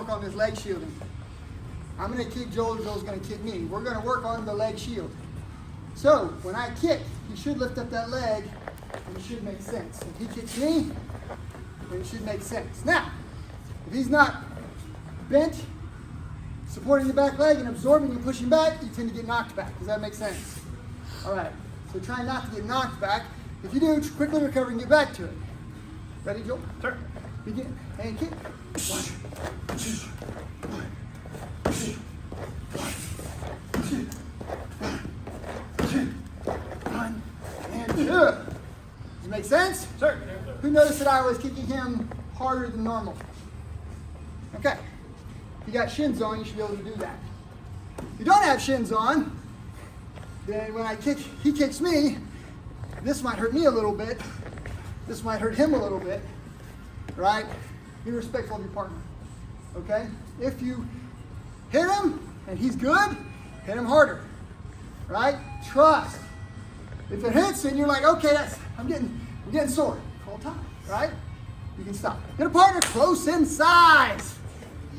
work on this leg shielding. I'm going to kick Joel, Joel's going to kick me. We're going to work on the leg shield. So when I kick, he should lift up that leg, and it should make sense. If he kicks me, then it should make sense. Now, if he's not bent, supporting the back leg and absorbing and pushing back, you tend to get knocked back. Does that make sense? All right, so try not to get knocked back. If you do, quickly recover and get back to it. Ready, Joel? Sure. Begin. And kick. 1, 2, 1, 2, 1, 2, 1, 2, 1, and 2. Does it make sense? Sure. Who noticed that I was kicking him harder than normal? Okay. If you got shins on, you should be able to do that. If you don't have shins on, then when I kick, he kicks me, this might hurt me a little bit. This might hurt him a little bit, right? Be respectful of your partner, okay? If you hit him and he's good, hit him harder, right? Trust. If it hits and you're like, okay, I'm getting sore, call time, right? You can stop. Get a partner close in size.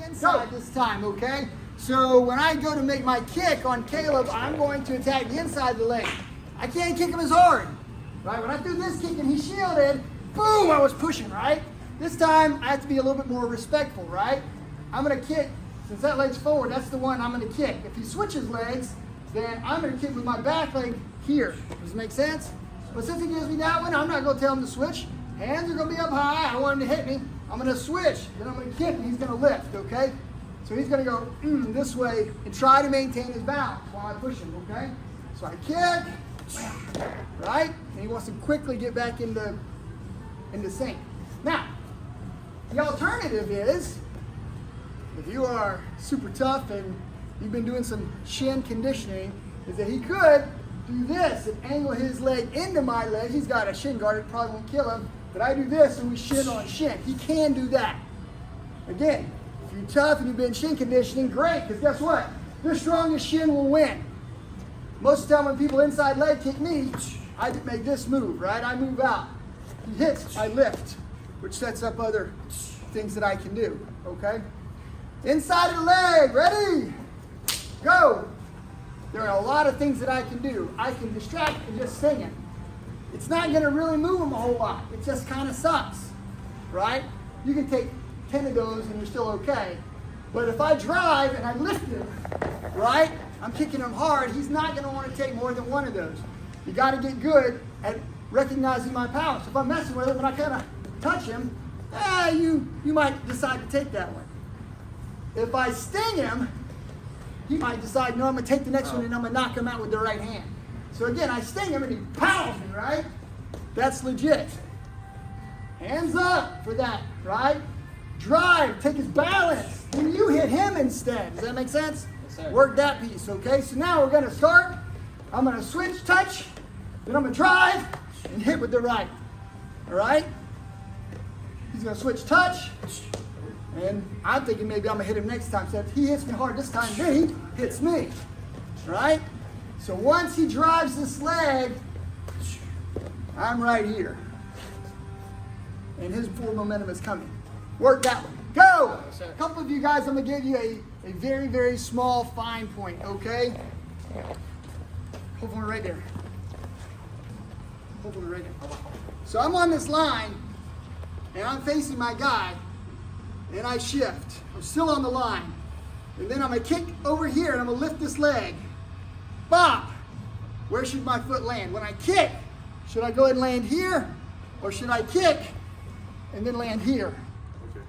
Inside this time, okay? So when I go to make my kick on Caleb, I'm going to attack the inside of the leg. I can't kick him as hard, right? When I threw this kick and he shielded, boom, I was pushing, right? This time, I have to be a little bit more respectful, right? I'm going to kick, since that leg's forward, that's the one I'm going to kick. If he switches legs, then I'm going to kick with my back leg here. Does it make sense? But since he gives me that one, I'm not going to tell him to switch. Hands are going to be up high. I want him to hit me. I'm going to switch. Then I'm going to kick, and he's going to lift, okay? So he's going to go this way and try to maintain his balance while I push him, okay? So I kick, right? And he wants to quickly get back into sync. Now, the alternative is, if you are super tough and you've been doing some shin conditioning, is that he could do this and angle his leg into my leg. He's got a shin guard, it probably won't kill him, but I do this and we shin on shin. He can do that. Again, if you're tough and you've been shin conditioning, great, because guess what? The strongest shin will win. Most of the time when people inside leg kick me, I make this move, right? I move out. He hits, I lift, which sets up other things that I can do, okay? Inside of the leg, ready? Go. There are a lot of things that I can do. I can distract and just sing it. It's not going to really move him a whole lot. It just kind of sucks, right? You can take 10 of those and you're still okay. But if I drive and I lift him, right, I'm kicking him hard, he's not going to want to take more than one of those. You got to get good at recognizing my power. So if I'm messing with him and I kind of touch him, you might decide to take that one. If I sting him, he might decide, no, I'm going to take the next one and I'm going to knock him out with the right hand. So again, I sting him and he pounds me, right? That's legit. Hands up for that, right? Drive, take his balance. Then you hit him instead. Does that make sense? Yes, sir. Work that piece, okay? So now we're going to start. I'm going to switch, touch, then I'm going to drive and hit with the right. All right? He's going to switch, touch, and I'm thinking maybe I'm going to hit him next time. So if he hits me hard this time, then he hits me. Right? So once he drives this leg, I'm right here. And his full momentum is coming. Work that one. Go! A couple of you guys, I'm going to give you a very, very small fine point, okay? Hopefully right there. Hopefully right there. So I'm on this line, and I'm facing my guy, and I shift. I'm still on the line. And then I'm going to kick over here, and I'm going to lift this leg. Bop! Where should my foot land? When I kick, should I go ahead and land here? Or should I kick and then land here? Okay.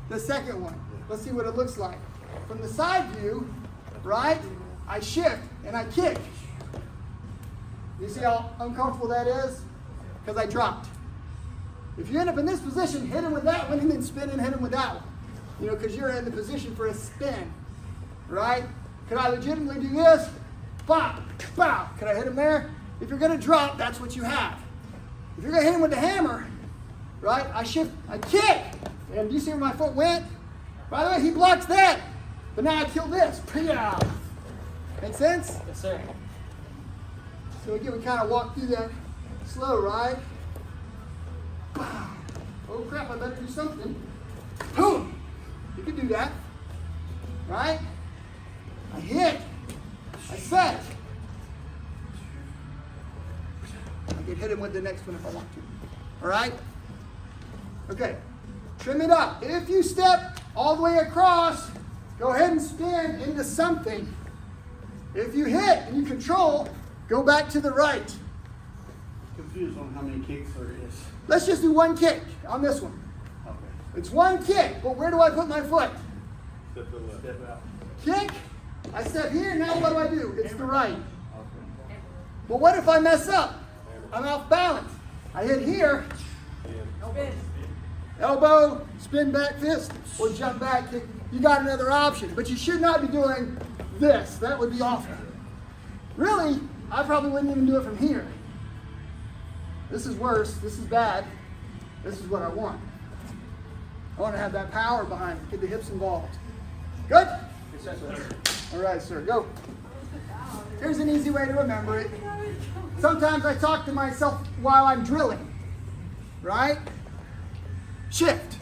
The second one. Let's see what it looks like. From the side view, right, I shift and I kick. You see how uncomfortable that is? Because I dropped. If you end up in this position, hit him with that one and then spin and hit him with that one. You know, because you're in the position for a spin, right? Could I legitimately do this? Bop, bow. Could I hit him there? If you're going to drop, that's what you have. If you're going to hit him with the hammer, right, I shift, I kick. And do you see where my foot went? By the way, he blocks that. But now I kill this. Pre-out. Make sense? Yes, sir. So again, we kind of walk through that slow, right? Oh crap, I better do something. Boom! You can do that, right? I hit, I set. I can hit him with the next one if I want to. All right? Okay, trim it up. If you step all the way across, go ahead and spin into something. If you hit and you control, go back to the right. Confused on how many kicks there is. Let's just do one kick on this one. Okay. It's one kick, but where do I put my foot? Step to the left. Step out. Kick, I step here, now what do? It's the right. Okay. But what if I mess up? I'm off balance. I hit here, elbow, spin back fist, or jump back kick. You got another option, but you should not be doing this. That would be awful. Really, I probably wouldn't even do it from here. This is worse. This is bad. This is what I want. I want to have that power behind it. Get the hips involved. Good? All right, sir. Go. Here's an easy way to remember it. Sometimes I talk to myself while I'm drilling. Right? Shift.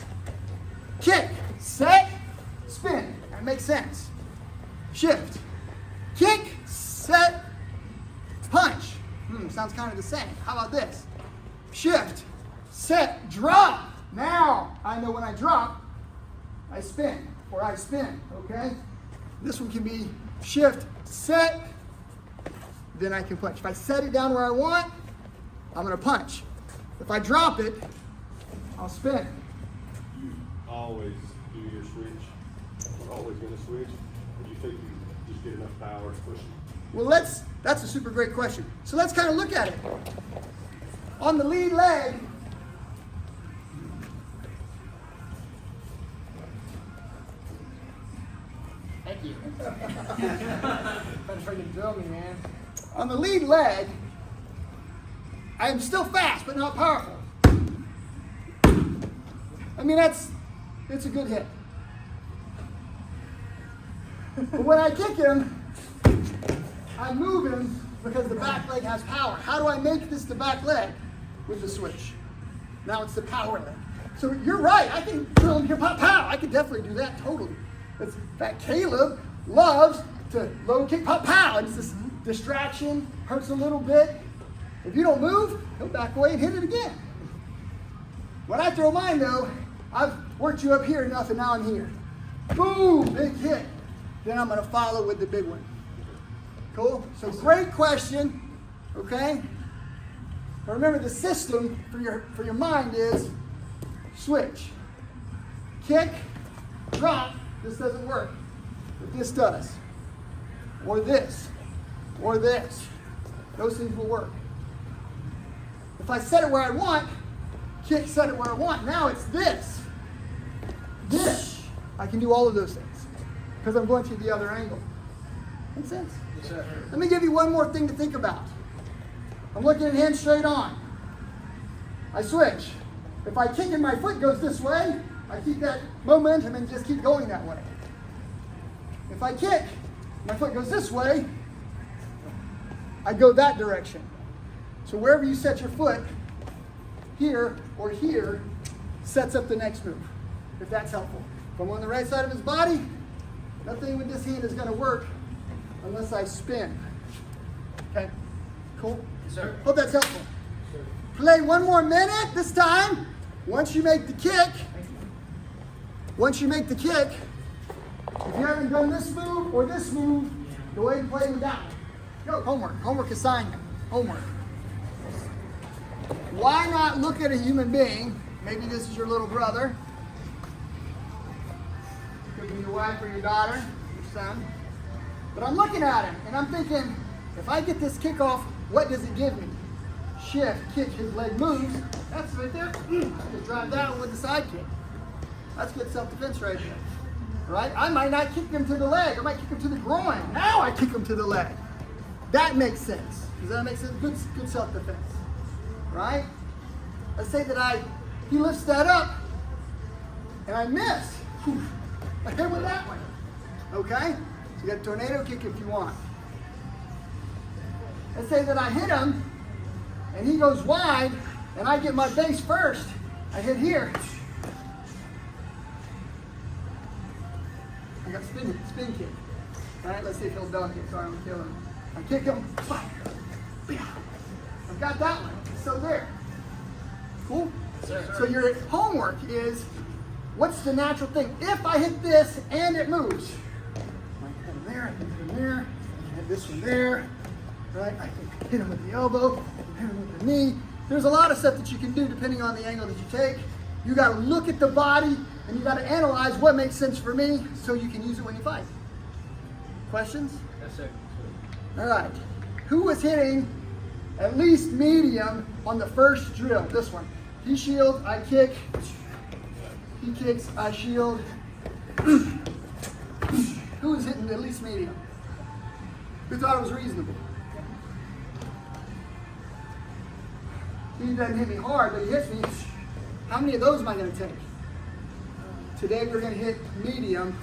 Kick. Set. Spin. That makes sense. Shift. Kick. Set. Punch. Sounds kind of the same. How about this? Shift. Set. Drop. Now I know when I drop, I spin. Or I spin. Okay? This one can be shift. Set. Then I can punch. If I set it down where I want, I'm going to punch. If I drop it, I'll spin. You always do your switch. You're always going to switch. Or do you think you just get enough power to push it? Well, that's a super great question. So let's kind of look at it. On the lead leg, thank you. Trying to drill me, man. On the lead leg, I am still fast, but not powerful. I mean, it's a good hit. But when I kick him, I move him because the back leg has power. How do I make this the back leg? With the switch. Now it's the power leg. So you're right. I can drill him here, pow, pow. I could definitely do that totally. In fact, Caleb loves to low kick, pow, pow. And it's this distraction, hurts a little bit. If you don't move, he'll back away and hit it again. When I throw mine, though, I've worked you up here enough, and now I'm here. Boom, big hit. Then I'm going to follow with the big one. Cool? So great question, okay? But remember, the system for your mind is switch, kick, drop. This doesn't work, but this does. Or this, or this. Those things will work. If I set it where I want, kick, set it where I want. Now it's this. This. I can do all of those things because I'm going to the other angle. Make sense? Yes, sir. Let me give you one more thing to think about. I'm looking at him straight on. I switch. If I kick and my foot goes this way, I keep that momentum and just keep going that way. If I kick, my foot goes this way, I go that direction. So wherever you set your foot, here or here, sets up the next move, if that's helpful. If I'm on the right side of his body, nothing with this hand is going to work unless I spin. Okay? Cool? Yes, sir. Hope that's helpful. Play one more minute this time. Once you make the kick, if you haven't done this move or this move, go ahead and play with that one. Go, homework. Homework assignment. Homework. Why not look at a human being? Maybe this is your little brother. Could be your wife or your daughter, your son. But I'm looking at him and I'm thinking, if I get this kick off, what does it give me? Shift, kick, his leg moves. That's right there. Just drive that one with the side kick. That's good self-defense right there. Right? I might not kick him to the leg. I might kick him to the groin. Now I kick him to the leg. That makes sense. Does that make sense? Good self-defense. Right? Let's say that he lifts that up and I miss. Whew. I hit with that one. Okay? So you got a tornado kick if you want. Let's say that I hit him and he goes wide and I get my base first. I hit here. I got spin kick. All right, let's see if he'll dunk it. Sorry, I'm killing him. I kick him. I've got that one. So there. Cool? So your homework is, what's the natural thing? If I hit this and it moves, I hit him there, I hit him there, I can hit this one there, right? I can hit him with the elbow, I can hit him with the knee. There's a lot of stuff that you can do depending on the angle that you take. You got to look at the body and you got to analyze what makes sense for me so you can use it when you fight. Questions? Yes, sir. All right. Who was hitting at least medium on the first drill? This one. He shields, I kick. He kicks, I shield. Who was hitting at least medium? Who thought it was reasonable? He doesn't hit me hard, but he hits me. How many of those am I going to take? Today we're going to hit medium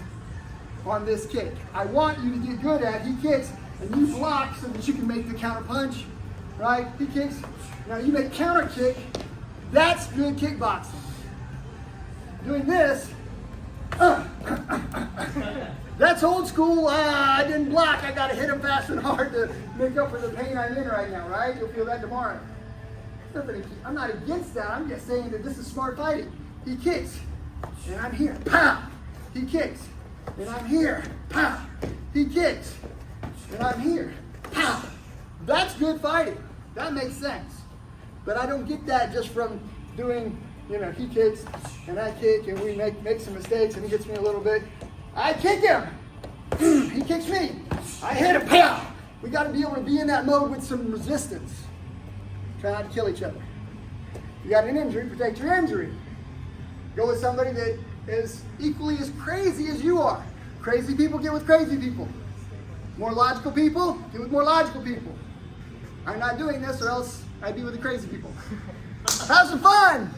on this kick. I want you to get good at, he kicks, and you block so that you can make the counter punch, right? He kicks, now you make counter kick. That's good kickboxing. Doing this, that's old school. I didn't block. I got to hit him fast and hard to make up for the pain I'm in right now, right? You'll feel that tomorrow. I'm not against that. I'm just saying that this is smart fighting. He kicks, and I'm here. Pow! He kicks, and I'm here. Pow! He kicks, and I'm here. Pow! That's good fighting. That makes sense. But I don't get that just from doing, he kicks, and I kick, and we make some mistakes, and he hits me a little bit. I kick him. He kicks me. I hit him. Pow! We got to be able to be in that mode with some resistance. Try not to kill each other. If you got an injury, protect your injury. Go with somebody that is equally as crazy as you are. Crazy people get with crazy people. More logical people get with more logical people. I'm not doing this or else I'd be with the crazy people. Have some fun!